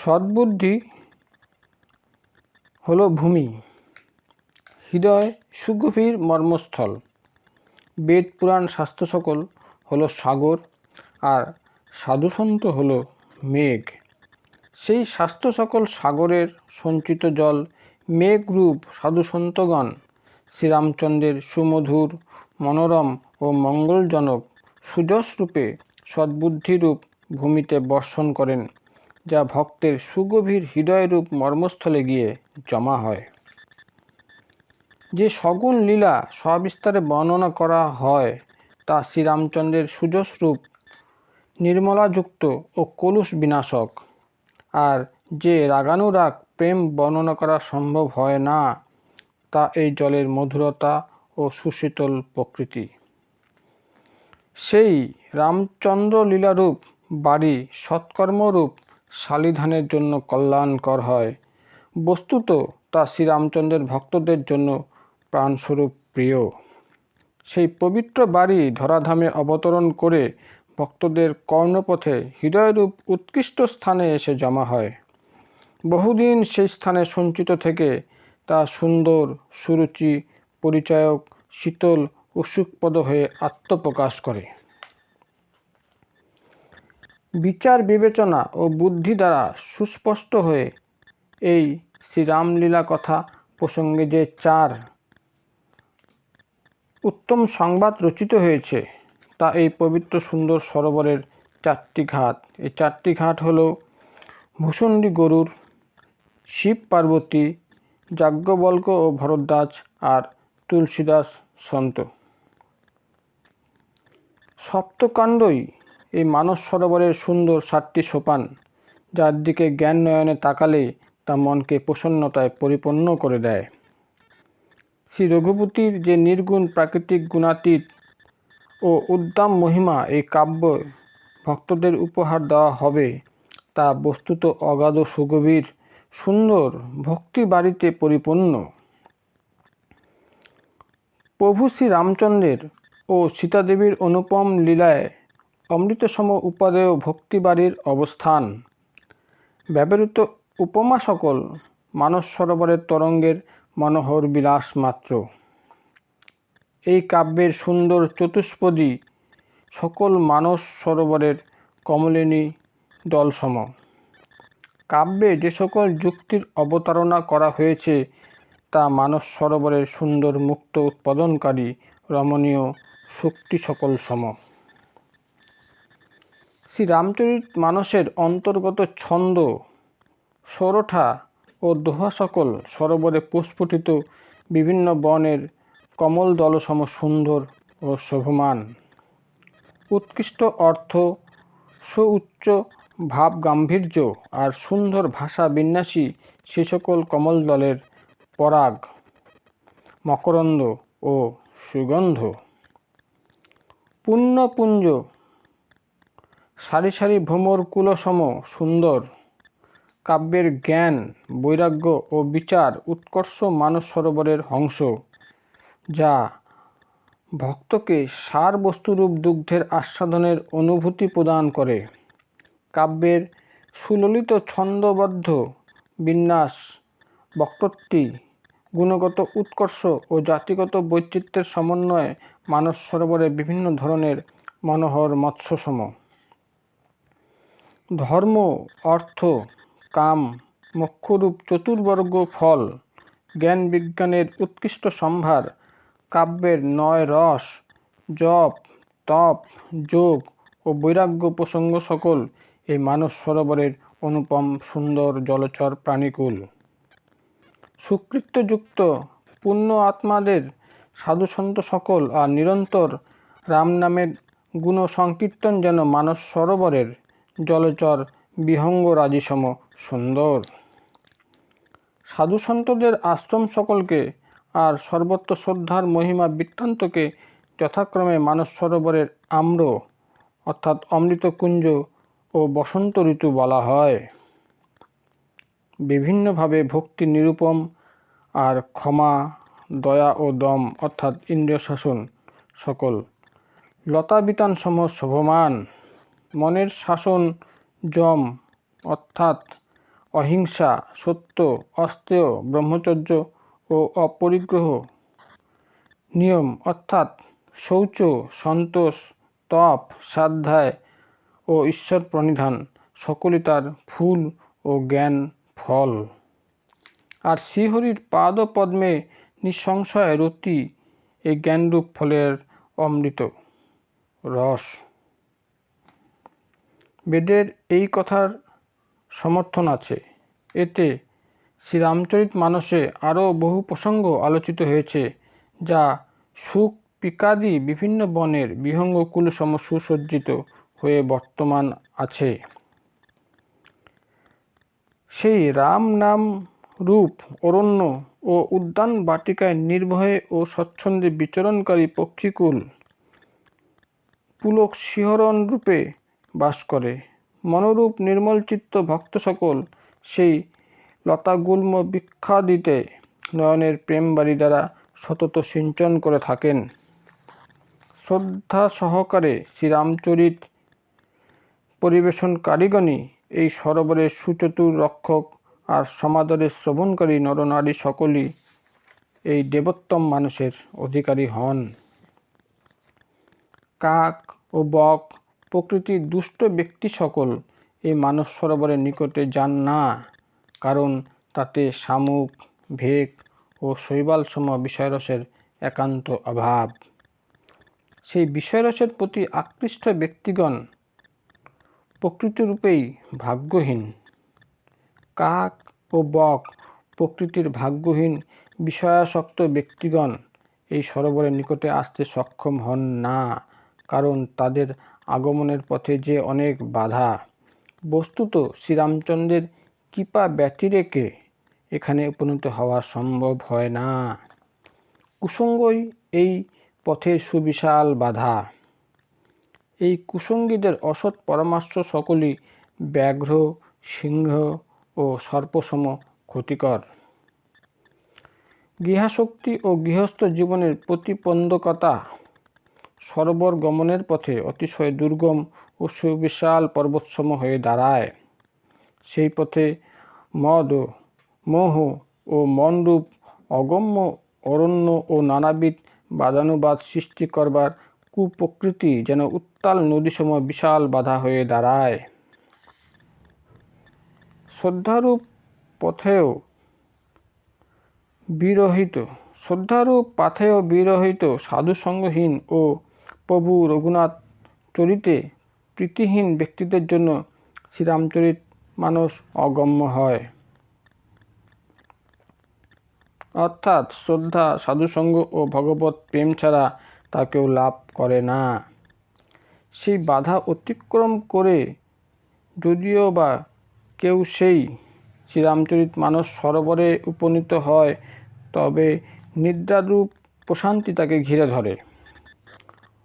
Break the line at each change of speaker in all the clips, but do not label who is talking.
সদ্বুদ্ধি হলো ভূমি, হৃদয় সুগভীর মর্মস্থল। বেদ পুরাণ শাস্ত্র সকল হলো সাগর, আর সাধুসন্ত হলো মেঘ। সেই শাস্ত্র সকল সাগরের সঞ্চিত জল মেঘরূপ সাধুসন্তগণ শ্রীরামচন্দ্রের সুমধুর, মনোরম ও মঙ্গলজনক সুযশরূপে সদ্বুদ্ধিরূপ ভূমিতে বর্ষণ করেন, যা ভক্তের সুগভীর হৃদয়রূপ মর্মস্থলে গিয়ে জমা হয়। যে সগুণ লীলা সবিস্তারে বর্ণনা করা হয় তা শ্রীরামচন্দ্রের সুযশরূপ, নির্মলাযুক্ত ও কলুষ বিনাশক। আর যে রাগানুরাগ প্রেম বর্ণনা করা সম্ভব হয় না, তা এই জলের মধুরতা ও সুশীতল প্রকৃতি। সেই রামচন্দ্র লীলারূপ বাড়ি সৎকর্মরূপ শালিধানের জন্য কল্যাণকর হয়। বস্তুত তা শ্রীরামচন্দ্রের ভক্তদের জন্য প্রাণস্বরূপ প্রিয়। সেই পবিত্র বাড়ি ধরাধামে অবতরণ করে ভক্তদের কর্ণপথে হৃদয়রূপ উৎকৃষ্ট স্থানে এসে জমা হয়। বহুদিন সেই স্থানে সঞ্চিত থেকে তা সুন্দর, সুরুচি, পরিচায়ক, শীতল ও সুখপদ হয়ে আত্মপ্রকাশ করে। বিচার বিবেচনা ও বুদ্ধি দ্বারা সুস্পষ্ট হয়ে এই শ্রীরামলীলা কথা প্রসঙ্গে যে 4 উত্তম সংবাদ রচিত হয়েছে, তা এই পবিত্র সুন্দর সরোবরের 4টি ঘাট। এই 4টি ঘাট হল ভূষণ্ডী গরুড়, শিব পার্বতী, যাজ্ঞবল্ক্য ও ভরদ্বাজ, আর তুলসীদাস সন্ত। সপ্তকাণ্ডই এই মানস সরোবরের সুন্দর 7টি সোপান, যার দিকে জ্ঞান নয়নে তাকালেই তা মনকে প্রসন্নতায় পরিপূর্ণ করে দেয়। শ্রী রঘুপতির যে নির্গুণ প্রাকৃতিক গুণাতীত ও উদ্দাম মহিমা এই কাব্য ভক্তদের উপহার দেওয়া হবে, তা বস্তুত অগাধ সুগভীর সুন্দর ভক্তি বাড়িতে পরিপূর্ণ। প্রভু শ্রী রামচন্দ্রের ও সীতাদেবীর অনুপম লীলায় অমৃতসম উপাদেয় ভক্তি বাড়ির অবস্থান। ব্যবহৃত উপমা সকল মানস সরোবরের তরঙ্গের মনোহর বিলাস মাত্র। এই কাব্যের সুন্দর চতুষ্পদী সকল মানস সরোবরের কমলিনী দলসম। কাব্যে যে সকল যুক্তির অবতারণা করা হয়েছে, তা মানস সরোবরের সুন্দর মুক্ত উৎপাদনকারী রমণীয় শক্তি সকল সম। শ্রীরামচরিত মানসের অন্তর্গত ছন্দ, সোরঠা ও দোহা সকল সরোবরে প্রস্ফুটিত বিভিন্ন বর্ণের কমল দলসম সুন্দর ও শোভমান। উৎকৃষ্ট অর্থ, সুউচ্চ ভাব গাম্ভীর্য আর সুন্দর ভাষা বিন্যাসী সে সকল কমল দলের পরাগ, মকরন্দ ও সুগন্ধ। পুণ্যপুঞ্জ সারি সারি ভ্রমর কুলসম সুন্দর। কাব্যের জ্ঞান, বৈরাগ্য ও বিচার উৎকর্ষ মানস সরোবরের হংস, যা ভক্তকে সার বস্তুরূপ দুগ্ধের আস্বাদনের অনুভূতি প্রদান করে। কাব্যের সুললিত ছন্দবদ্ধ বিন্যাস, বক্রোক্তি, গুণগত উৎকর্ষ ও জাতিগত বৈচিত্র্যের সমন্বয়ে মানস সরোবরে বিভিন্ন ধরনের মনোহর মৎস্যসম। ধর্ম, অর্থ, কাম, মোক্ষরূপ চতুর্বর্গ ফল, জ্ঞান বিজ্ঞানের উৎকৃষ্ট সম্ভার, কাব্যের 9 রস, জপ, তপ, যোগ ও বৈরাগ্য প্রসঙ্গ সকল এই মানস সরোবরের অনুপম সুন্দর জলচর প্রাণীকুল। সুকৃত্যযুক্ত পুণ্য আত্মাদের সাধুসন্ত সকল আর নিরন্তর রাম নামের গুণ সংকীর্তন যেন মানস সরোবরের জলচর বিহঙ্গ রাজিসম সুন্দর। সাধুসন্তদের আশ্রম সকলকে আর সর্বত্র শ্রদ্ধার মহিমা বৃত্তান্তকে যথাক্রমে মানস সরোবরের আম্র অর্থাৎ অমৃতকুঞ্জ ও বসন্ত ঋতু বলা হয়। বিভিন্নভাবে ভক্তি নিরুপম আর ক্ষমা, দয়া ও দম অর্থাৎ ইন্দ্রিয় শাসন সকল লতাবিতান সম শোভমান। মনের শাসন যম অর্থাৎ অহিংসা, সত্য, অস্তেয়, ব্রহ্মচর্য ও অপরিগ্রহ নিয়ম অর্থাৎ শৌচ, সন্তোষ, তপ, স্বাধ্যায় ও ঈশ্বর প্রণিধান সকলই তার ফুল ও জ্ঞান ফল। আর শ্রীহরির পাদ পদ্মে নিঃসংশয় রতি এই জ্ঞানরূপ ফলের অমৃত রস। বেদের এই কথার সমর্থন আছে। এতে শ্রীরামচরিত মানসে আরও বহু প্রসঙ্গ আলোচিত হয়েছে, যা সুখ পিকাদি বিভিন্ন বনের বিহঙ্গকুল সম সুসজ্জিত হয়ে বর্তমান আছে। সেই রাম নাম রূপ অরণ্য ও উদ্যান বাটিকায় নির্ভয়ে ও স্বচ্ছন্দে বিচরণকারী পক্ষীকুল পুলক শিহরণ রূপে বাস করে। মনোরূপ নির্মলচিত্ত ভক্ত সকল সেই লতাগুল্ম বৃক্ষাদিতে নয়নের প্রেমবাড়ি দ্বারা সতত সিঞ্চন করে থাকেন। শ্রদ্ধা সহকারে শ্রীরামচরিত পরিবেশনকারীগণই এই সরোবরের সুচতুর রক্ষক, আর সমাদরে শ্রবণকারী নরনারী সকলই এই দেবোত্তম মানুষের অধিকারী হন। কাক ও বক প্রকৃতির দুষ্ট ব্যক্তি সকল এই মানস সরোবরের নিকটে যান না, কারণ তাতে শামুক, ভেক ও শৈবালসম বিষয়রসের একান্ত অভাব। সেই বিষয়রসের প্রতি আকৃষ্ট ব্যক্তিগণ প্রকৃতিরূপেই ভাগ্যহীন। কাক ও বক প্রকৃতির ভাগ্যহীন বিষয়াসক্ত ব্যক্তিগণ এই সরোবরের নিকটে আসতে সক্ষম হন না, কারণ তাদের আগমনের পথে যে অনেক বাধা। বস্তুত শ্রীরামচন্দ্রের কৃপা ব্যতিরেকে এখানে উপনীত হওয়া সম্ভব হয় না। কুসঙ্গই এই পথের সুবিশাল বাধা। এই কুসঙ্গীদের অসৎ পরামর্শ সকলই ব্যাঘ্র, সিংহ ও সর্পসম ক্ষতিকর। গৃহাসক্তি ও গৃহস্থ জীবনের প্রতিবন্ধকতা সরোবর গমনের পথে অতিশয় দুর্গম ও সুবিশাল পর্বতসম হয়ে দাঁড়ায়। সেই পথে মদ, মোহ ও মনরূপ অগম্য অরণ্য ও নানাবিধ বাদানুবাদ সৃষ্টি করবার কুপ্রকৃতি যেন উত্তাল নদীসম বিশাল বাধা হয়ে দাঁড়ায়। শ্রদ্ধারূপ পাথেয় বিরহিত সাধুসঙ্গহীন ও প্রভু রঘুনাথ চরিতে প্রীতিহীন ব্যক্তিদের জন্য শ্রীরামচরিত মানস অগম্য হয়। অর্থাৎ শ্রদ্ধা, সাধুসঙ্গ ও ভগবত প্রেম ছাড়া তা কেউ লাভ করে না। সেই বাধা অতিক্রম করে যদিও বা কেউ সেই শ্রীরামচরিত মানস সরোবরে উপনীত হয়, তবে নিদ্রারূপ প্রশান্তি তাকে ঘিরে ধরে।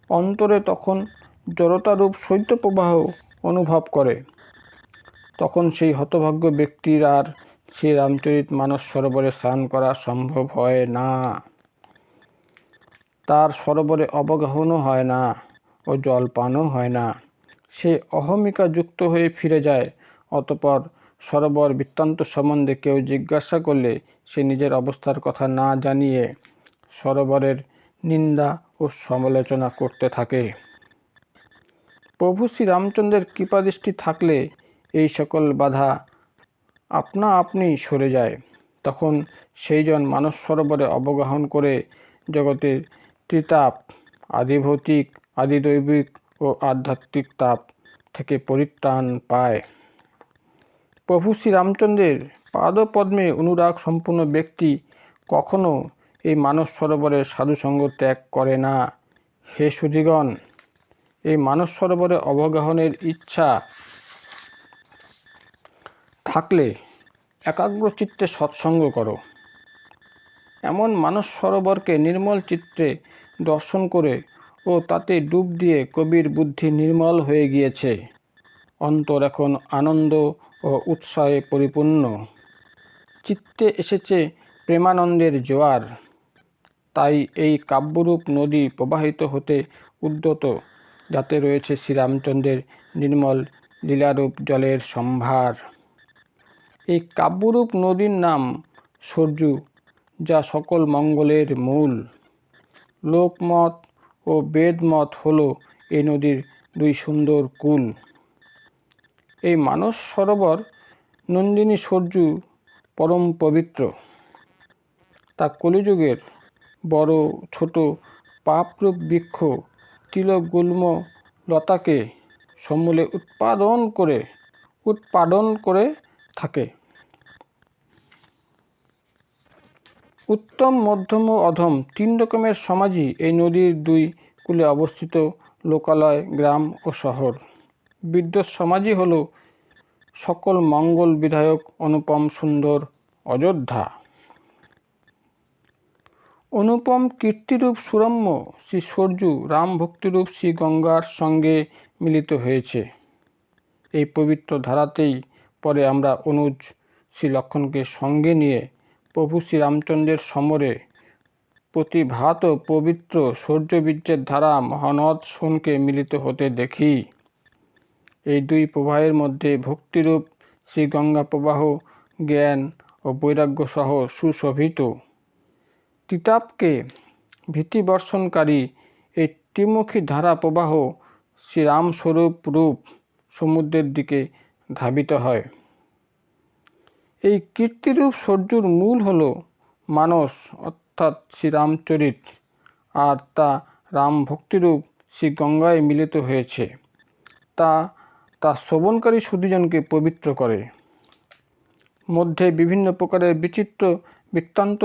অন্তরে তখন জড়তারূপ শৈত্যপ্রবাহ অনুভব করে। তখন সেই হতভাগ্য ব্যক্তির আর শ্রীরামচরিত মানস সরোবরে স্নান করা সম্ভব হয় না। তার সরোবরে অবগাহনও হয় না ও জলপানও হয় না। সে অহমিকা যুক্ত হয়ে ফিরে যায়। অতঃপর সরোবর বৃত্তান্ত সম্বন্ধে কেউ জিজ্ঞাসা করলে সে নিজের অবস্থার কথা না জানিয়ে সরোবরের নিন্দা ও সমালোচনা করতে থাকে। প্রভু শ্রীরামচন্দ্রের কৃপাদৃষ্টি থাকলে এই সকল বাধা আপনা আপনি সরে যায়। তখন সেইজন মানস সরোবরে অবগাহন করে জগতের ত্রিতাপ, আদিভৌতিক, আদিদৈবিক ও আধ্যাত্মিক তাপ থেকে পরিত্রাণ পায়। প্রভু শ্রীরামচন্দ্রের পাদপদ্মে অনুরাগ সম্পূর্ণ ব্যক্তি কখনো এই মানস সরোবরের সাধুসঙ্গ ত্যাগ করে না। হে সুধীগণ, এই মানস সরোবরে অবগাহনের ইচ্ছা থাকলে একাগ্রচিত্তে সৎসঙ্গ করো। এমন মানস সরোবরকে নির্মল চিত্তে দর্শন করে ও তাতে ডুব দিয়ে কবির বুদ্ধি নির্মল হয়ে গিয়েছে। অন্তর এখন আনন্দ ও উৎসাহে পরিপূর্ণ। চিত্তে এসেছে প্রেমানন্দের জোয়ার। তাই এই কাব্যরূপ নদী প্রবাহিত হতে উদ্যত, যাতে রয়েছে শ্রীরামচন্দ্রের নির্মল লীলারূপ জলের সম্ভার। এই কাব্যরূপ নদীর নাম সরজু, যা সকল মঙ্গলের মূল। লোকমত ও বেদমত হল এই নদীর দুই সুন্দর কূল। এই মানস সরোবর নন্দিনী সরজু পরম পবিত্র। তা কলিযুগের বড় ছোট পাপরূপ বৃক্ষ তিলক গুল্ম লতাকে সমূলে উৎপাদন করে থাকে। উত্তম, মধ্যম ও অধম 3 রকমের সমাজই এই নদীর দুই কূলে অবস্থিত লোকালয়, গ্রাম ও শহর। বিদ্যুৎ সমাজই হল সকল মঙ্গল বিধায়ক অনুপম সুন্দর অযোধ্যা। অনুপম কীর্তিরূপ সুরম্য শ্রী সরজু রাম ভক্তিরূপ শ্রী গঙ্গার সঙ্গে মিলিত হয়েছে। এই পবিত্র ধারাতেই পরে আমরা অনুজ শ্রী লক্ষ্মণকে সঙ্গে নিয়ে প্রভু শ্রীরামচন্দ্রের সমরে প্রতিভাত পবিত্র সৌর্যবীর্যের ধারা মহানদ সোনকে মিলিত হতে দেখি। এই দুই প্রবাহের মধ্যে ভক্তিরূপ শ্রী গঙ্গা প্রবাহ জ্ঞান ও বৈরাগ্য সহ সুশোভিত। তিতাবকে ভীতিবর্ষণকারী এই ত্রিমুখী ধারা প্রবাহ শ্রীরামস্বরূপ রূপ সমুদ্রের দিকে ধাবিত হয়। এই কীর্তিরূপ সরজুর মূল হল মানস অর্থাৎ শ্রীরামচরিত, আর তা রাম ভক্তিরূপ শ্রী গঙ্গায় মিলিত হয়েছে। তা শ্রবণকারী সুধীজনকে পবিত্র করে। মধ্যে বিভিন্ন প্রকারের বিচিত্র বৃত্তান্ত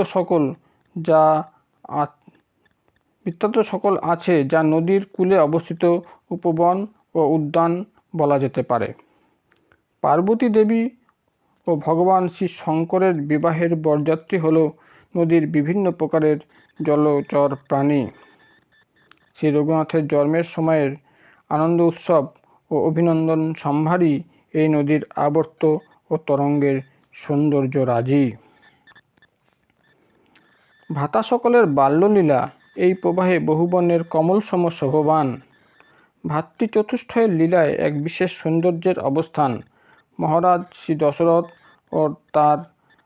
সকল আছে, যা নদীর কূলে অবস্থিত উপবন ও উদ্যান বলা যেতে পারে। পার্বতী দেবী ও ভগবান শ্রী শঙ্করের বিবাহের বরযাত্রী হল নদীর বিভিন্ন প্রকারের জলচর প্রাণী। শ্রী রঘুনাথের জন্মের সময়ের আনন্দ উৎসব ও অভিনন্দন সম্ভারই এই নদীর আবর্ত ও তরঙ্গের সৌন্দর্য রাজি। ভাতা সকলের বাল্যলীলা এই প্রবাহে বহুবর্ণের কমলসম শোভবান। ভাতৃচতুষ্টয়ের লীলায় এক বিশেষ সৌন্দর্যের অবস্থান। মহারাজ শ্রী দশরথ ও তার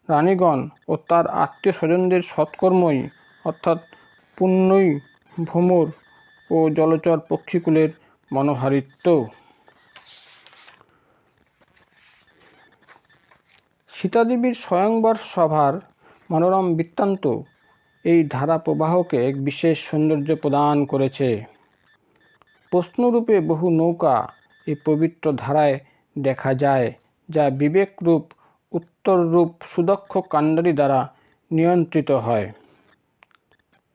রানীগণ ও তার আত্মীয় স্বজনদের সৎকর্মই অর্থাৎ পুণ্যই ভ্রমর ও জলচর পক্ষীকুলের মনোহারিত্ব। সীতাদেবীর স্বয়ংবর সভার মনোরম বৃত্তান্ত এই ধারা প্রবাহকে এক বিশেষ সৌন্দর্য প্রদান করেছে। প্রশ্নরূপে বহু নৌকা এই পবিত্র ধারায় দেখা যায়, যা বিবেকরূপ উত্তররূপ সুদক্ষ কাণ্ডারী দ্বারা নিয়ন্ত্রিত হয়।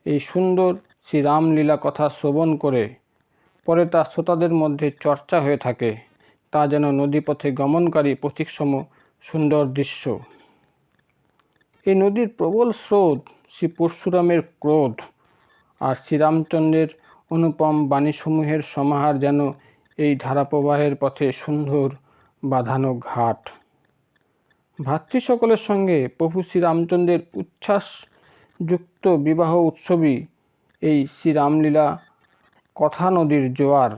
এই সুন্দর শ্রীরামলীলা কথা শ্রবণ করে পরে তা শ্রোতাদের মধ্যে চর্চা হয়ে থাকে। তা যেন নদীপথে গমনকারী পথিকসম সুন্দর দৃশ্য। এই নদীর প্রবল স্রোত, শ্রী পরশুরামের ক্রোধ আর শ্রীরামচন্দ্রের অনুপম বাণীসমূহের সমাহার যেন এই ধারাপ্রবাহের পথে সুন্দর বাঁধানো ঘাট। ভাতৃ সকলের সঙ্গে প্রভু শ্রীরামচন্দ্রের উচ্ছ্বাসযুক্ত বিবাহ উৎসবই এই শ্রীরামলীলা কথা নদীর জোয়ার,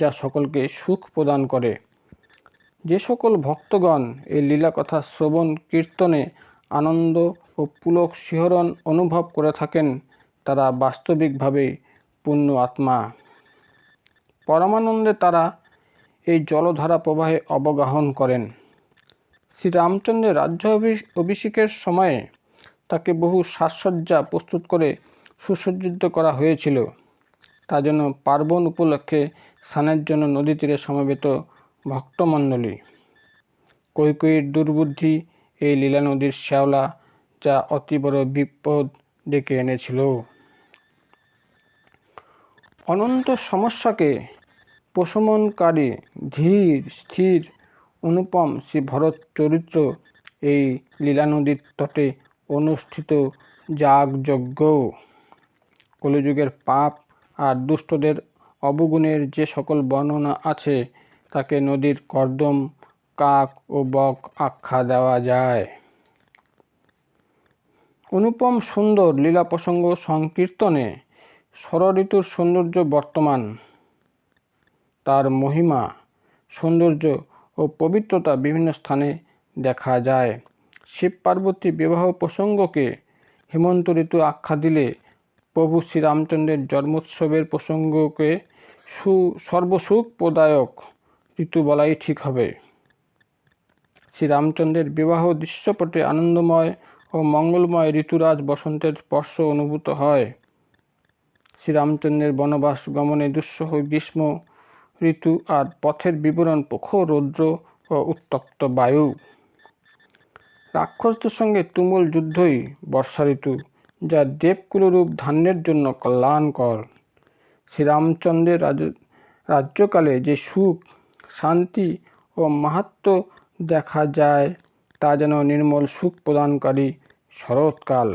যা সকলকে সুখ প্রদান করে। যে সকল ভক্তগণ এই লীলা কথা শ্রবণ কীর্তনে আনন্দ ও পুলক শিহরণ অনুভব করে থাকেন, তারা বাস্তবিকভাবেই পূর্ণ আত্মা। পরমানন্দে তারা এই জলধারা প্রবাহে অবগাহন করেন। শ্রীরামচন্দ্রের রাজ্য অভিষেকের সময়ে তাকে বহু সাজসজ্জা প্রস্তুত করে সুসজ্জিত করা হয়েছিল। তা যেন পার্বণ উপলক্ষে স্নানের জন্য নদী তীরে সমবেত ভক্তমণ্ডলী। কৈকেয়ীর দুর্বুদ্ধি এই লীলা নদীর শ্যাওলা, যা অতি বড় বিপদ ডেকে এনেছিল। অনন্ত সমস্যাকে প্রশমনকারী ধীর স্থির অনুপম শ্রী ভরত চরিত্র এই লীলা নদীর তটে অনুষ্ঠিত যাগযজ্ঞ। কলিযুগের পাপ আর দুষ্টদের অবগুণের যে সকল বর্ণনা আছে, তাকে নদীর কর্দম, কাক ও বক আখ্যা দেওয়া যায়। অনুপম সুন্দর লীলা প্রসঙ্গ সংকীর্তনে শরঋতুর সৌন্দর্য বর্তমান। তার মহিমা, সৌন্দর্য ও পবিত্রতা বিভিন্ন স্থানে দেখা যায়। শিব পার্বতী বিবাহ প্রসঙ্গকে হেমন্ত ঋতু আখ্যা দিলে প্রভু শ্রীরামচন্দ্রের জন্মোৎসবের প্রসঙ্গকে সর্বসুখ প্রদায়ক ঋতু বলাই ঠিক হবে। শ্রীরামচন্দ্রের বিবাহ দৃশ্যপটে আনন্দময় ও মঙ্গলময় ঋতুরাজ বসন্তের স্পর্শ অনুভূত হয়। শ্রীরামচন্দ্রের বনবাস গমনে দুঃসহ গ্রীষ্ম ঋতু আর পথের বিবরণ প্রখর রৌদ্র ও উত্তপ্ত বায়ু। রাক্ষসদের সঙ্গে তুমুল যুদ্ধই বর্ষা ঋতু, যা দেবকুলরূপ ধান্যের জন্য কল্যাণকর। শ্রীরামচন্দ্রের রাজ্যকালে যে সুখ, শান্তি ও মাহাত্ম্য দেখা যায় তা যেন নির্মল সুখ প্রদানকারী শরৎকাল।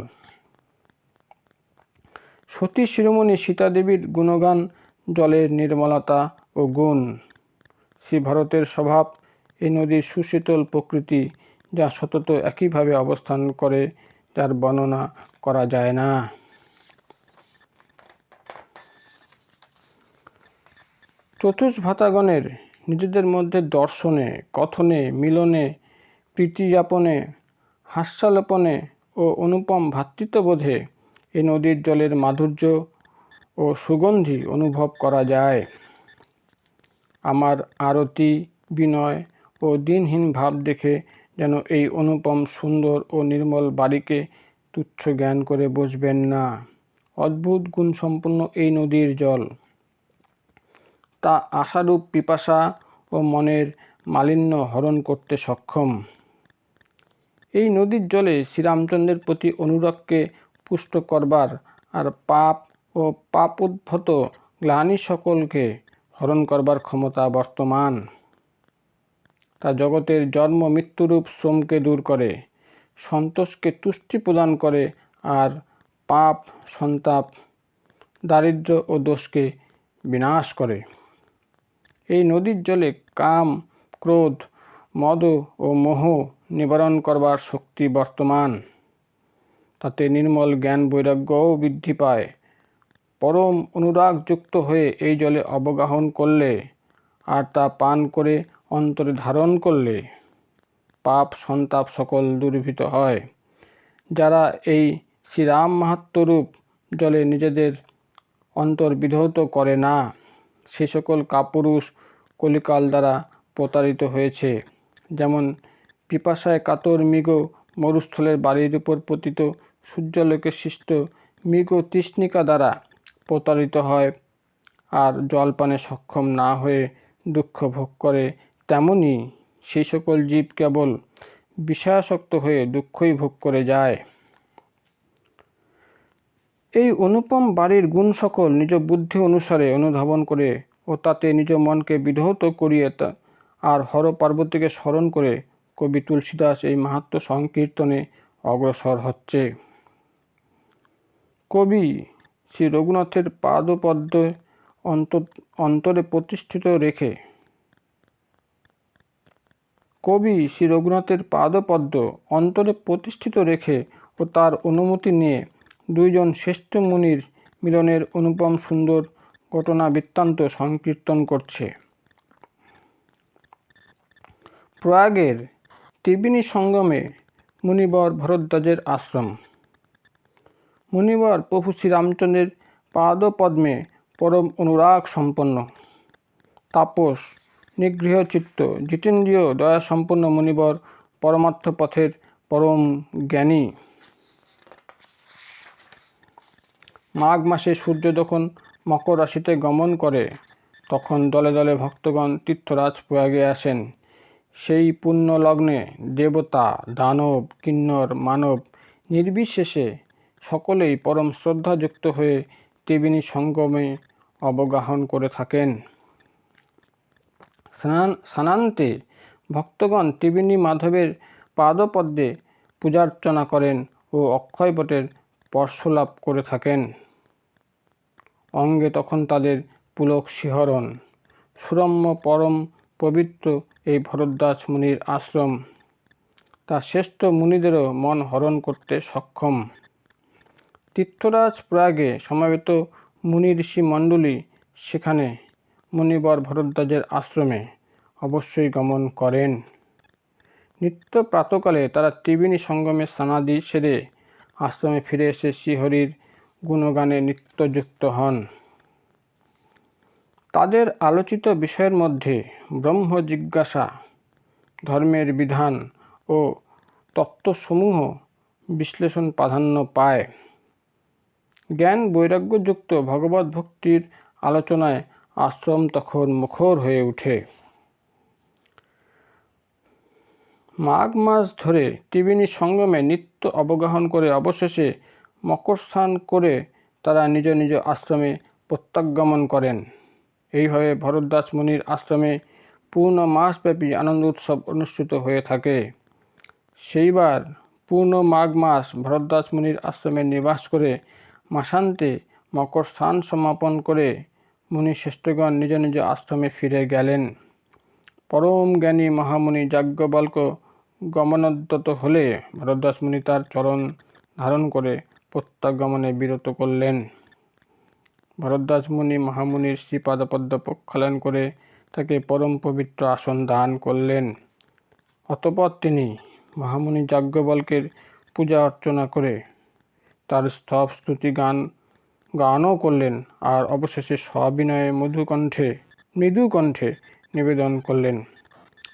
সতী শিরোমণি সীতাদেবীর গুণগান জলের নির্মলতা ও গুণ। শ্রী ভারতের স্বভাব এই নদীর সুশীতল প্রকৃতি, যা সতত একইভাবে অবস্থান করে, যার বর্ণনা করা যায় না। চতুষ্ভ্রাতাগণের নিজেদের মধ্যে দর্শনে, কথনে, মিলনে, প্রীতিযাপনে, হাস্যালাপনে ও অনুপম ভ্রাতৃত্ববোধে এই নদীর জলের মাধুর্য ও সুগন্ধি অনুভব করা যায়। আমার আরতি, বিনয় ও দিনহীন ভাব দেখে যেন এই অনুপম সুন্দর ও নির্মল বাড়িকে তুচ্ছ জ্ঞান করে বসবেন না। অদ্ভুত গুণসম্পন্ন এই নদীর জল, তা আশারূপ পিপাসা ও মনের মালিন্য হরণ করতে সক্ষম। এই নদীর জলে শ্রীরামচন্দ্রের প্রতি অনুরাগকে পুষ্ট করবার আর পাপ ও পাপোদ্ভূত গ্লানি সকলকে হরণ করবার ক্ষমতা বর্তমান। তা জগতের জন্ম মৃত্যুরূপ শ্রমকে দূর করে, সন্তোষকে তুষ্টি প্রদান করে আর পাপ, সন্তাপ, দারিদ্র্য ও দোষকে বিনাশ করে। এই নদীর জলে কাম, ক্রোধ, মদ ও মোহ নিবারণ করবার শক্তি বর্তমান। তাতে নির্মল জ্ঞান বৈরাগ্যও বৃদ্ধি পায়। পরম অনুরাগযুক্ত হয়ে এই জলে অবগাহন করলে আর তা পান করে অন্তরে ধারণ করলে পাপ, সন্তাপ সকল দূরীভূত হয়। যারা এই শ্রীরাম মাহাত্ম্যরূপ জলে নিজেদের অন্তর বিধৌত করে না, সে সকল কাপুরুষ কলিকাল দ্বারা প্রতারিত হয়েছে। যেমন পিপাসায় কাতর মৃগ মরুস্থলের বাড়ির উপর পতিত সূর্যালোকে সৃষ্ট মৃগ তৃষ্ণিকা দ্বারা প্রতারিত হয় আর জলপানে সক্ষম না হয়ে দুঃখ ভোগ করে, তেমনি সেই সকল জীব কেবল বিষয়াসক্ত হয়ে দুঃখই ভোগ করে যায়। এই অনুপম বাড়ির গুণ সকল নিজ বুদ্ধি অনুসারে অনুধাবন করে ও তাতে নিজ মনকে বিধৌত করিয়ে আর হর পার্বতীকে স্মরণ করে কবি তুলসীদাস এই মাহাত্ম্য সংকীর্তনে অগ্রসর হচ্ছে। কবি শ্রী রঘুনাথের পাদপদ্ম অন্তরে প্রতিষ্ঠিত রেখে ও তার অনুমতি নিয়ে দুইজন শ্রেষ্ঠ মুনির মিলনের অনুপম সুন্দর ঘটনা বৃত্তান্ত সংকীর্তন করছে। প্রয়াগের ত্রিবেণী সঙ্গমে মুনিবর ভরদ্বাজের আশ্রম। মুনিবর প্রভু শ্রীরামচন্দ্রের পাদপদ্মে পরম অনুরাগ সম্পন্ন, তাপস, নিগৃহচিত্ত, জিতেন্দ্রিয় দয়াসম্পন্ন মুনিবর পরমার্থ পথের পরম জ্ঞানী। মাঘ মাসে সূর্য যখন মকর রাশিতে গমন করে, তখন দলে দলে ভক্তগণ তীর্থরাজ প্রয়াগে আসেন। সেই পুণ্য লগ্নে দেবতা, দানব, কিন্নর, মানব নির্বিশেষে সকলেই পরম শ্রদ্ধাযুক্ত হয়ে ত্রিবেণী সঙ্গমে অবগাহন করে থাকেন। স্নানান্তে ভক্তগণ ত্রিবেণী মাধবের পাদপদ্মে পূজার্চনা করেন ও অক্ষয়বটের স্পর্শলাভ করে থাকেন। অঙ্গে তখন তাদের পুলক শিহরণ। সুরম্য পরম পবিত্র এই ভরদ্বাজ মুনির আশ্রম তা শ্রেষ্ঠ মুনিদেরও মন হরণ করতে সক্ষম। তীর্থরাজ প্রয়াগে সমবেত মুনি ঋষি মণ্ডলী সেখানে মুনিবর ভরদ্বাজের আশ্রমে অবশ্যই গমন করেন। নিত্য প্রাতকালে তারা ত্রিবেণী সঙ্গমে স্নানাদি সেরে আশ্রমে ফিরে এসে শ্রীহরির গুণগানে নিত্যযুক্ত হন। তাদের আলোচিত বিষয়ের মধ্যে ব্রহ্ম জিজ্ঞাসা, ধর্মের বিধান ও তত্ত্বসমূহ বিশ্লেষণ প্রাধান্য পায়। জ্ঞান বৈরাগ্যযুক্ত ভগবত ভক্তির আলোচনায় আশ্রম তখন মুখর হয়ে ওঠে। মাঘ মাস ধরে ত্রিবেণী সঙ্গমে নিত্য অবগাহন করে অবশেষে মকর স্নান করে তারা নিজ নিজ আশ্রমে প্রত্যাগমন করেন। এইভাবে ভরদ্বাজ মুনির আশ্রমে পূর্ণ মাসব্যাপী আনন্দ উৎসব অনুষ্ঠিত হয়ে থাকে। সেইবার পূর্ণ মাঘ মাস ভরদ্বাজ মুনির আশ্রমে নিবাস করে মাসান্তে মকর স্নান সমাপন করে মুনি শ্রেষ্ঠগণ নিজ নিজ আশ্রমে ফিরে গেলেন। পরম জ্ঞানী মহামুনি যাজ্ঞবল্ক গমনোদ্যত হলে ভরদ্বাজ মুনি তার চরণ ধারণ করে প্রত্যাগমনে বিরত করলেন। ভরদ্বাজ মুনি মহামুনির শ্রীপাদপদ্ম প্রক্ষালন করে তাকে পরম পবিত্র আসন দান করলেন। অতঃপর তিনি মহামুনি যাজ্ঞবল্কের পূজা অর্চনা করে তার স্তব স্তুতি গানও করলেন আর অবশেষে সবিনয়ে মৃদু কণ্ঠে নিবেদন করলেন।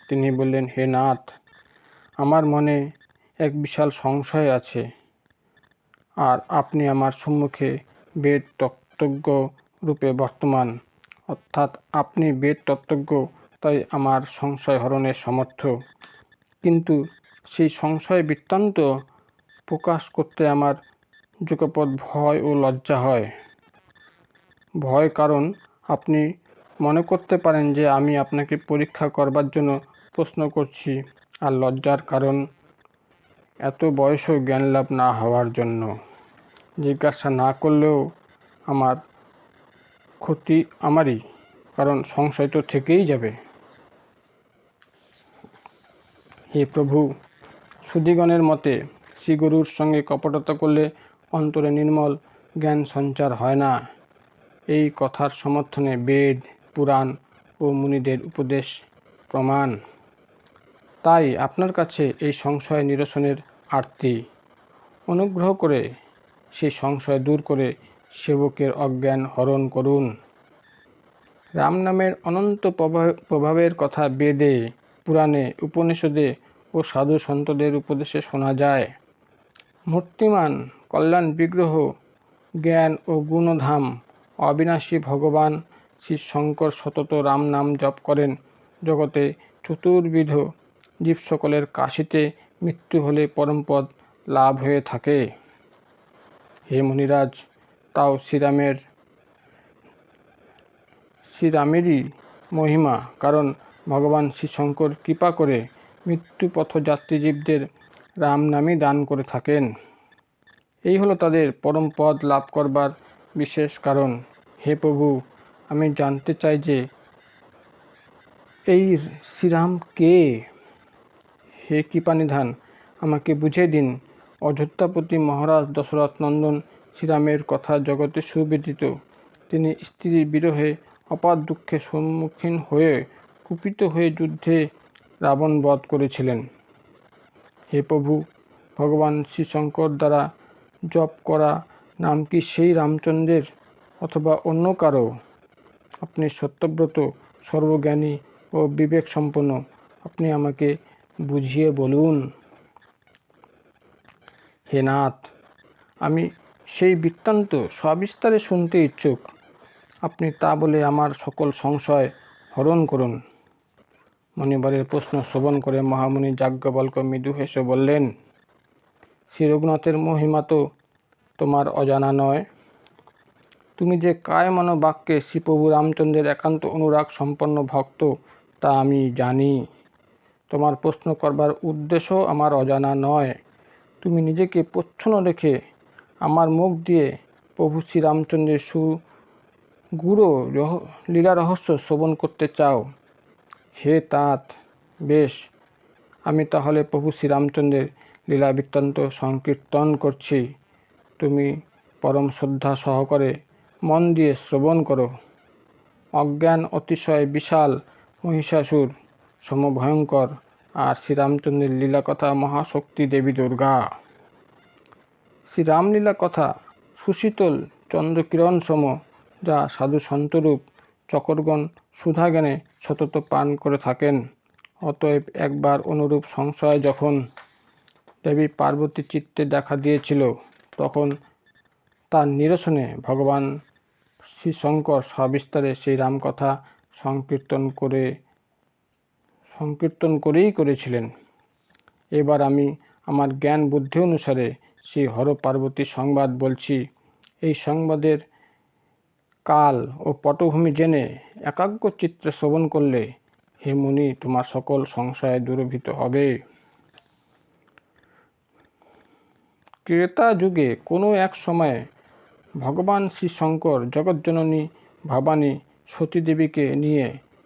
তিনি বললেন, হে নাথ, আমার মনে এক বিশাল সংশয় আছে, আর আপনি আমার সম্মুখে বেদ তত্ত্বজ্ঞ রূপে বর্তমান, অর্থাৎ আপনি বেদ তত্ত্বজ্ঞ, তাই আমার সংশয় হরণে সমর্থ। কিন্তু সেই সংশয় বৃত্তান্ত প্রকাশ করতে আমার যুগপৎ ভয় ও লজ্জা হয়। ভয় কারণ আপনি মনে করতে পারেন যে আমি আপনাকে পরীক্ষা করবার জন্য প্রশ্ন করছি, আর লজ্জার কারণ এত বয়সেও জ্ঞান লাভ না হওয়ার জন্য। জিজ্ঞাসা না করলেও আমার ক্ষতি আমারই, কারণ সংশয় তো থেকেই যাবে। হে প্রভু, সুধীগণের মতে শ্রীগুরুর সঙ্গে কপটতা করলে অন্তরে নির্মল জ্ঞান সঞ্চার হয় না। এই কথার সমর্থনে বেদ, পুরাণ ও মুনিদের উপদেশ প্রমাণ। তাই আপনার কাছে এই সংশয় নিরসনের আর্তি। অনুগ্রহ করে সেই সংশয় দূর করে সেবকের অজ্ঞান হরণ করুন। রাম নামের অনন্ত প্রভাবের কথা বেদে, পুরাণে, উপনিষদে ও সাধু সন্তদের উপদেশে শোনা যায়। মূর্তিমান কল্যাণ বিগ্রহ, জ্ঞান ও গুণধাম অবিনাশী ভগবান শ্রী শঙ্কর সতত রাম নাম জপ করেন। জগতে চতুর্বিধ জীব সকলের কাশিতে মৃত্যু হলে পরমপদ লাভ হয়ে থাকে। হে মুনিরাজ, তাও শ্রীরামেরই মহিমা, কারণ ভগবান শ্রীশঙ্কর কৃপা করে মৃত্যুপথযাত্রী জীবদের রাম নামই দান করে থাকেন। এই হলো তাদের পরম পদ লাভ করবার বিশেষ কারণ। হে প্রভু, আমি জানতে চাই যে এই শ্রীরাম কে? হে কৃপানিধান, আমাকে বুঝিয়ে দিন। অযোধ্যাপতি মহারাজ দশরথ নন্দন শ্রীরামের কথা জগতে সুবিদিত। তিনি স্ত্রীর বিরহে অপার দুঃখে সম্মুখীন হয়ে কুপিত হয়ে যুদ্ধে রাবণ বধ করেছিলেন। হে প্রভু, ভগবান শ্রীশঙ্কর দ্বারা জপ করা নাম কি সেই রামচন্দ্রের, অথবা অন্য কারো? আপনি সত্যব্রত, সর্বজ্ঞানী ও বিবেক সম্পন্ন, আপনি আমাকে বুঝিয়ে বলুন। হে নাথ, আমি সেই বৃত্তান্ত সবিস্তারে শুনতে ইচ্ছুক। আপনি তা বলে আমার সকল সংশয় হরণ করুন। মণিবরের প্রশ্ন শ্রবণ করে মহামুনি যাজ্ঞবল্ক মৃদু হেসে বললেন, শ্রী রঘুনাথের মহিমা তো তোমার অজানা নয়। তুমি যে কায় মন বাক্যে শ্রীপ্রভু রামচন্দ্রের একান্ত অনুরাগ সম্পন্ন ভক্ত, তা আমি জানি। তোমার প্রশ্ন করবার উদ্দেশ্য আমার অজানা নয়। তুমি নিজেকে প্রচ্ছন্ন রেখে আমার মুখ দিয়ে প্রভু শ্রীরামচন্দ্রের সুগূঢ় লীলা রহস্য শ্রবণ করতে চাও। হে তাত, বেশ, আমি তাহলে প্রভু শ্রীরামচন্দ্রের লীলা বৃত্তান্ত সংকীর্তন করছি। তুমি পরম শ্রদ্ধা সহকারে মন দিয়ে শ্রবণ করো। অজ্ঞান অতিশয় বিশাল মহিষাসুর সমভয়ঙ্কর আর শ্রীরামচন্দ্রের লীলা কথা মহাশক্তি দেবী দুর্গা। শ্রীরামলীলা কথা সুশীতল চন্দ্রকিরণ সম, যা সাধু সন্তরূপ চকরগণ সুধাজ্ঞানে সতত পান করে থাকেন। অতএব একবার অনুরূপ সংশয় যখন দেবী পার্বতী চিত্তে দেখা দিয়েছিল, তখন তার নিরসনে ভগবান শ্রীশঙ্কর সবিস্তারে সেই রামকথা সংকীর্তন করেই করেছিলেন। এবার আমি আমার জ্ঞান বুদ্ধি অনুসারে সেই হর পার্বতী সংবাদ বলছি। এই সংবাদের কাল ও পটভূমি জেনে একাগ্র চিত্রে শ্রবণ করলে হে মুনি তোমার সকল সংশয় দূরীভূত হবে। ত্রেতা যুগে কোনো এক সময়ে ভগবান শ্রীশঙ্কর জগজ্জননী ভবানী সতীদেবীকে নিয়ে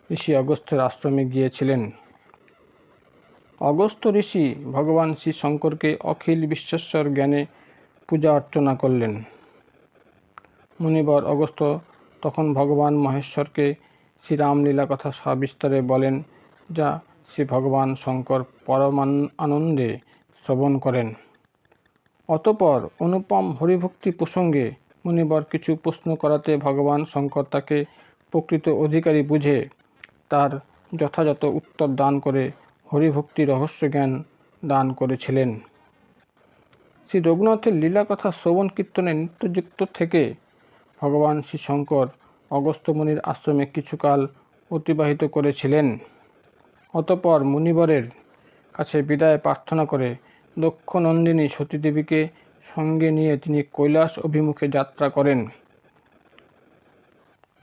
ঋষি অগস্ত্যের আশ্রমে গিয়েছিলেন। অগস্ত্য ঋষি ভগবান শ্রীশঙ্করকে অখিল বিশ্বেশ্বর জ্ঞানে পূজা অর্চনা করলেন। মুনিবর অগস্ত্য তখন ভগবান মহেশ্বরকে শ্রীরামলীলা কথা সবিস্তারে বলেন, যা শ্রী ভগবান শঙ্কর পরম আনন্দে শ্রবণ করেন। অতঃপর অনুপম হরিভক্তি প্রসঙ্গে মুনিবর কিছু প্রশ্ন করাতে ভগবান শঙ্কর তাকে প্রকৃত অধিকারী বুঝে তার যথাযথ উত্তর দান করে হরিভক্তি রহস্য জ্ঞান দান করেছিলেন। শ্রী রঘুনাথের লীলা কথা শ্রবণ কীর্তনে নিত্যযুক্ত থেকে ভগবান শ্রী শঙ্কর অগস্ত্য মুনির আশ্রমে কিছুকাল অতিবাহিত করেছিলেন। অতঃপর মুনিবরের কাছে বিদায় প্রার্থনা করে দক্ষ নন্দিনী সতীদেবীকে সঙ্গে নিয়ে তিনি কৈলাস অভিমুখে যাত্রা করেন।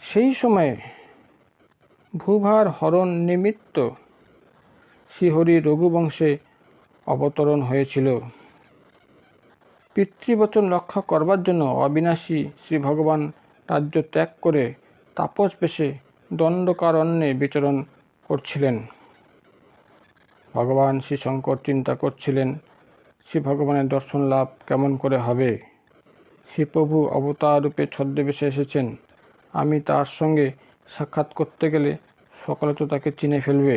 সেই সময়ে ভূভার হরণ নিমিত্ত শ্রীহরি রঘুবংশে অবতরণ হয়েছিল। পিতৃবচন রক্ষা করবার জন্য অবিনাশী শ্রী ভগবান রাজ্য ত্যাগ করে তাপস বেশে দণ্ডকারণ্যে বিচরণ করছিলেন। ভগবান শ্রী শঙ্কর চিন্তা করছিলেন, শ্রী ভগবানের দর্শন লাভ কেমন করে হবে। শ্রীপ্রভু অবতার রূপে ছদ্মবেশে এসেছেন, আমি তার সঙ্গে সাক্ষাৎ করতে গেলে সকলে তো তাকে চিনে ফেলবে।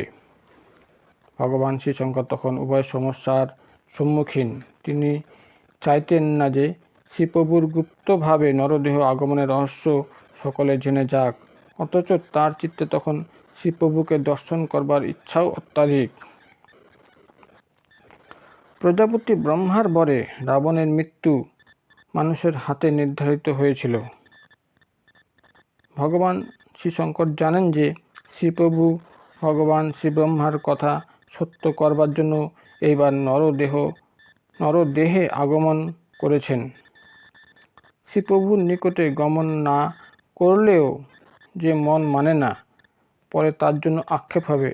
ভগবান শ্রী শঙ্কর তখন উভয় সমস্যার সম্মুখীন। তিনি চাইতেন না যে শ্রীপ্রভুর গুপ্তভাবে নরদেহ আগমনের রহস্য সকলে জেনে যাক, অথচ তার চিত্তে তখন শ্রীপ্রভুকে দর্শন করবার ইচ্ছাও অত্যাধিক। প্রজাপতি ব্রহ্মার বরে রাবণের মৃত্যু মানুষের হাতে নির্ধারিত হয়েছিল। ভগবান শ্রীশঙ্কর জানেন যে শ্রীপ্রভু ভগবান শ্রীব্রহ্মার কথা সত্য করবার জন্য এইবার নরদেহে আগমন করেছেন। শ্রীপ্রভুর নিকটে গমন না করলেও যে মন মানে না, পরে তার জন্য আক্ষেপ হবে,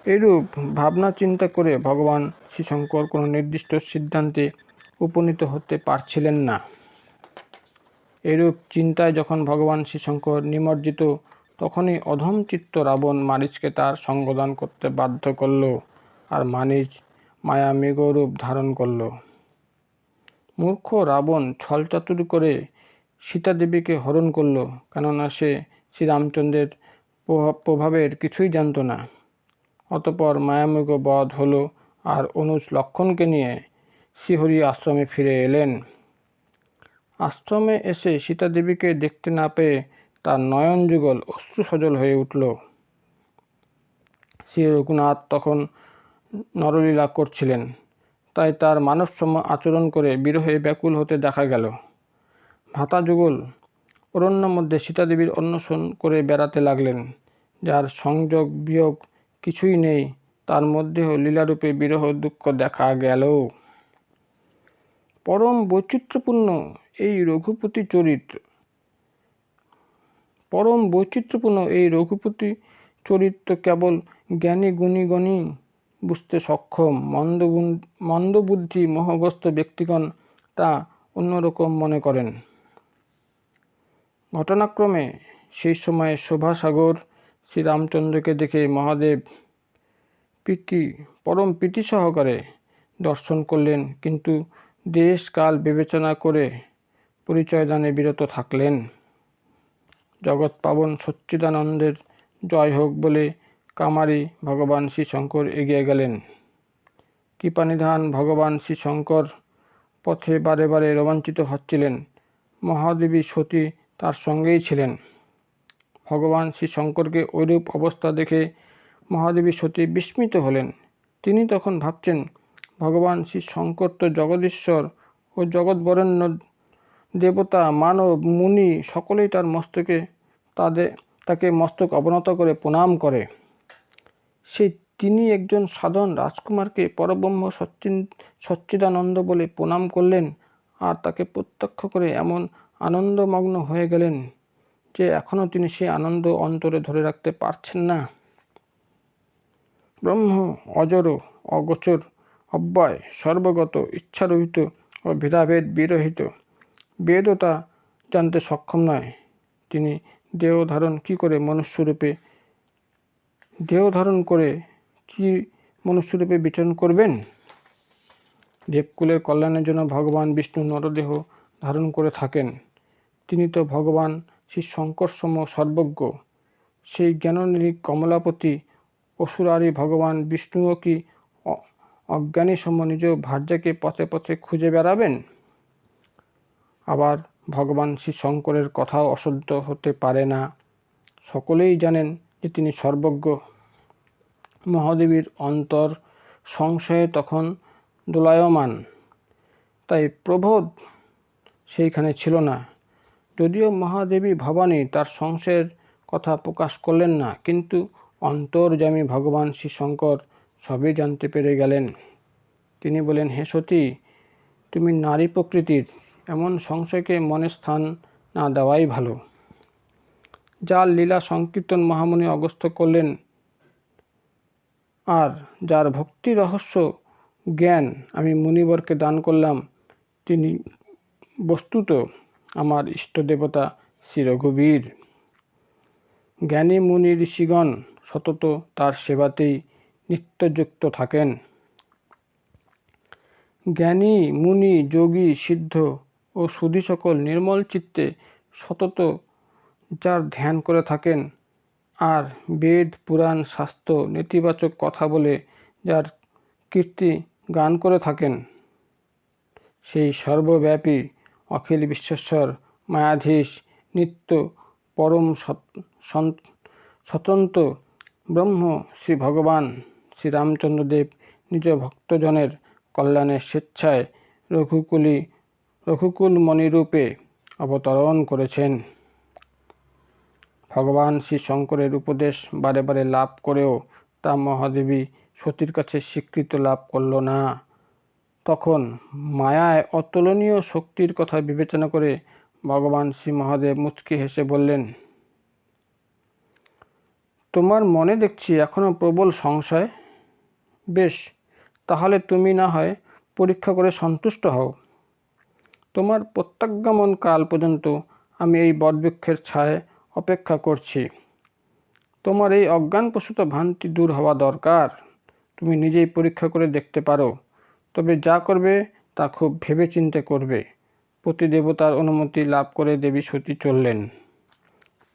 এইরূপ ভাবনা চিন্তা করে ভগবান শ্রীশঙ্কর কোনো নির্দিষ্ট সিদ্ধান্তে উপনীত হতে পারছিলেন না। এইরূপ চিন্তায় যখন ভগবান শ্রীশঙ্কর নিমজ্জিত, তখনই অধমচিত্ত রাবণ মারীচকে তার সঙ্গদান করতে বাধ্য করল, আর মারীচ মায়া মৃগরূপ ধারণ করল। মূর্খ রাবণ ছলচাতুরি করে সীতাদেবীকে হরণ করল, কেননা সে শ্রীরামচন্দ্রের প্রভাবের কিছুই জানত না। অতঃপর মায়ামৃগ বধ হল, আর অনুজ লক্ষ্মণকে নিয়ে শ্রীহরি আশ্রমে ফিরে এলেন। আশ্রমে এসে সীতাদেবীকে দেখতে না পেয়ে তার নয়ন যুগল অশ্রুসজল হয়ে উঠল। শ্রী রঘুনাথ তখন নরলীলা করছিলেন, তাই তার মানবসম আচরণ করে বিরহে ব্যাকুল হতে দেখা গেল। ভাতা যুগল অরণ্য মধ্যে সীতাদেবীর অন্বেষণ করে বেড়াতে লাগলেন। যার সংযোগ বিয়োগ কিছুই নেই, তার মধ্যেও লীলারূপে বিরহ দুঃখ দেখা গেল। পরম বৈচিত্র্যপূর্ণ এই রঘুপতি চরিত্র কেবল জ্ঞানী গুণীগণই বুঝতে সক্ষম। মন্দবুদ্ধি মোহগ্রস্ত ব্যক্তিগণ তা অন্যরকম মনে করেন। ঘটনাক্রমে সেই সময়ে শোভাসাগর শ্রীরামচন্দ্রকে দেখে মহাদেব পরম প্রীতি সহকারে দর্শন করলেন, কিন্তু দেশ কাল বিবেচনা করে পরিচয় দানে বিরত থাকলেন। জগৎ পাবন সচ্চিদানন্দের জয় হোক বলে কামারি ভগবান শ্রী শঙ্কর এগিয়ে গেলেন। কৃপানিধান ভগবান শ্রী শঙ্কর পথে বারে বারে রোমাঞ্চিত হচ্ছিলেন। মহাদেবী সতী তার সঙ্গেই ছিলেন। ভগবান শ্রী শঙ্করকে ঐরূপ অবস্থা দেখে মহাদেবী সতী বিস্মিত হলেন। তিনি তখন ভাবছেন, ভগবান শ্রী শঙ্কর তো জগদীশ্বর ও জগৎবরেণ্য দেবতা, মানব, মুনি সকলেই তার মস্তকে তাকে মস্তক অবনত করে প্রণাম করে। সেই তিনি একজন সাধারণ রাজকুমারকে পরব্রহ্ম সচ্চিদানন্দ বলে প্রণাম করলেন, আর তাকে প্রত্যক্ষ করে এমন আনন্দমগ্ন হয়ে গেলেন যে এখনও তিনি সেই আনন্দ অন্তরে ধরে রাখতে পারছেন না। ব্রহ্ম অজর, অগোচর, অব্যয়, সর্বগত, ইচ্ছারহিত ও ভেদাভেদ বিরহিত। বেদও তা জানতে সক্ষম নয়। তিনি দেহ ধারণ করে কি মনুষ্যরূপে বিচরণ করবেন? দেবকুলের কল্যাণের জন্য ভগবান বিষ্ণু নরদেহ ধারণ করে থাকেন। তিনি তো ভগবান শ্রী শঙ্করসম সর্বজ্ঞ। সেই জ্ঞাননিধি কমলাপতি অসুরারি ভগবান বিষ্ণুও কি অজ্ঞানীসম নিজ ভার্যাকে পথে পথে খুঁজে বেড়াবেন? আবার ভগবান শ্রী শঙ্করের কথাও অসত্য হতে পারে না। সকলেই জানেন যে তিনি সর্বজ্ঞ। মহাদেবীর অন্তর সংশয়ে তখন দোলায়মান, তাই প্রবোধ সেইখানে ছিল না। যদিও মহাদেবী ভবানী তার সংশয়ের কথা প্রকাশ করলেন না, কিন্তু অন্তর্যামী ভগবান শ্রী শঙ্কর সবই জানতে পেরে গেলেন। তিনি বলেন, হে সতী, তুমি নারী প্রকৃতির, এমন সংশয়কে মনে স্থান না দেওয়াই ভালো। যার লীলা সংকীর্তন মহামুনি অগস্ত্য করলেন, আর যার ভক্তি রহস্য জ্ঞান আমি মুনিবরকে দান করলাম, তিনি বস্তুত আমার ইষ্টদেবতা শ্রী রঘুবীর। জ্ঞানী মুনি ঋষিগণ সতত তার সেবাতেই নিত্যযুক্ত থাকেন। জ্ঞানী মুনি যোগী সিদ্ধ ও সুধী সকল নির্মল চিত্তে সতত যার ধ্যান করে থাকেন, আর বেদ পুরাণ শাস্ত্র নেতিবাচক কথা বলে যার কীর্তি গান করে থাকেন, সেই সর্বব্যাপী অখিল বিশ্বেশ্বর মায়াধীশ নিত্য পরম স্বতন্ত্র ব্রহ্ম শ্রী ভগবান শ্রীরামচন্দ্রদেব নিজ ভক্তজনের কল্যাণে স্বেচ্ছায় রঘুকুলমণিরূপে অবতরণ করেছেন। ভগবান শ্রী শঙ্করের উপদেশ বারে বারে লাভ করেও তা মহাদেবী সতীর কাছে স্বীকৃতি লাভ করল না। তখন মায়ায় অতুলনীয় শক্তির কথা বিবেচনা করে ভগবান শ্রী মহাদেব মুচকি হেসে বললেন, তোমার মনে দেখছি এখনো প্রবল সংশয়। বেশ, তাহলে তুমি না হয় পরীক্ষা করে সন্তুষ্ট হও। তোমার প্রত্যাগমন কাল পর্যন্ত আমি এই বটবৃক্ষের ছায়ায় অপেক্ষা করছি। তোমার এই অজ্ঞানপ্রসূত ভ্রান্তি দূর হওয়া দরকার। তুমি নিজেই পরীক্ষা করে দেখতে পারো, তবে যা করবে তা খুব ভেবেচিন্তে করবে। পতিদেবতার অনুমতি লাভ করে দেবী সতী চললেন।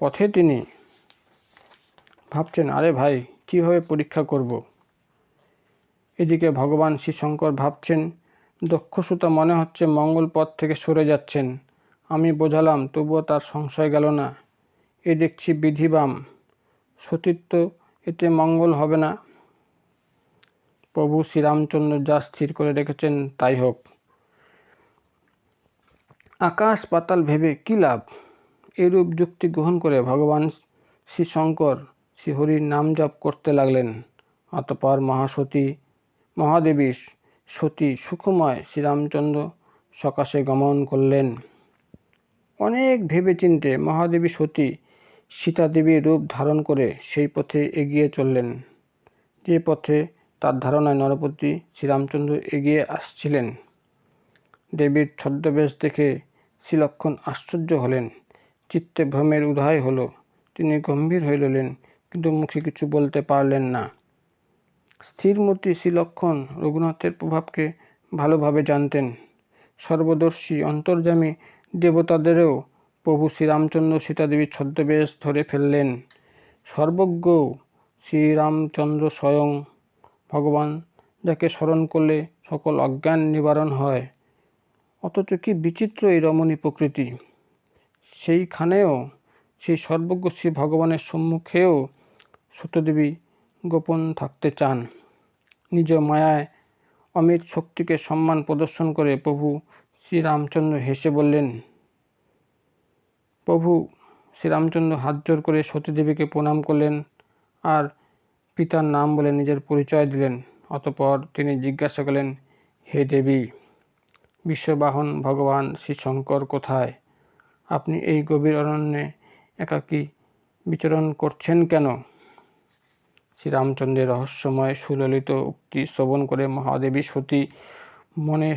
পথে তিনি ভাবছেন, আরে ভাই, কীভাবে পরীক্ষা করব। এদিকে ভগবান শ্রী শঙ্কর ভাবছেন, দক্ষসুতা মনে হচ্ছে মঙ্গল পথ থেকে সরে যাচ্ছেন। আমি বোঝালাম, তবুও তার সংশয় গেল না। এ দেখছি বিধিবাম, সতীত্ব, এতে মঙ্গল হবে না। প্রভু শ্রীরামচন্দ্র যা স্থির করে রেখেছেন তাই হোক। আকাশ পাতাল ভেবে কী লাভ। এরূপ যুক্তি গ্রহণ করে ভগবান শ্রী শঙ্কর শ্রীহরির নাম জপ করতে লাগলেন। অতঃপর মহাদেবী সতী সুখময় শ্রীরামচন্দ্র সকাশে গমন করলেন। অনেক ভেবেচিন্তে মহাদেবী সতী সীতাদেবীর রূপ ধারণ করে সেই পথে এগিয়ে চললেন, যে পথে তার ধারণায় নরপতি শ্রীরামচন্দ্র এগিয়ে আসছিলেন। দেবীর ছদ্মবেশ দেখে শ্রীলক্ষ্মণ আশ্চর্য হলেন। চিত্তে ভ্রমের উদয় হল। তিনি গম্ভীর হয়ে রইলেন, কিন্তু মুখে কিছু বলতে পারলেন না। স্থিরমূর্তি শ্রীলক্ষ্মণ রঘুনাথের প্রভাবকে ভালোভাবে জানতেন। সর্বদর্শী অন্তর্যামী দেবতাদেরও প্রভু শ্রীরামচন্দ্র সীতাদেবীর ছদ্মবেশ ধরে ফেললেন। সর্বজ্ঞ শ্রীরামচন্দ্র স্বয়ং ভগবান, যাকে স্মরণ করলে সকল অজ্ঞান নিবারণ হয়। অথচ কি বিচিত্র এই রমণী প্রকৃতি! সেইখানেও, সেই সর্বজ্ঞ শ্রী ভগবানের সম্মুখেও সত্যদেবী গোপন থাকতে চান। নিজ মায়ায় অমিত শক্তিকে সম্মান প্রদর্শন করে প্রভু শ্রীরামচন্দ্র হেসে বললেন, প্রভু শ্রীরামচন্দ্র হাত জোর করে সতীদেবীকে প্রণাম করলেন আর পিতার নাম বলে নিজের পরিচয় দিলেন। অতঃপর তিনি জিজ্ঞাসা করলেন, হে দেবী, বিশ্ববাহন ভগবান শ্রী শঙ্কর কোথায়? আপনি এই গভীর অরণ্যে একাকী বিচরণ করছেন কেন? শ্রীরামচন্দ্রের রহস্যময় সুললিত উক্তি শ্রবণ করে মহাদেবী সতী মনে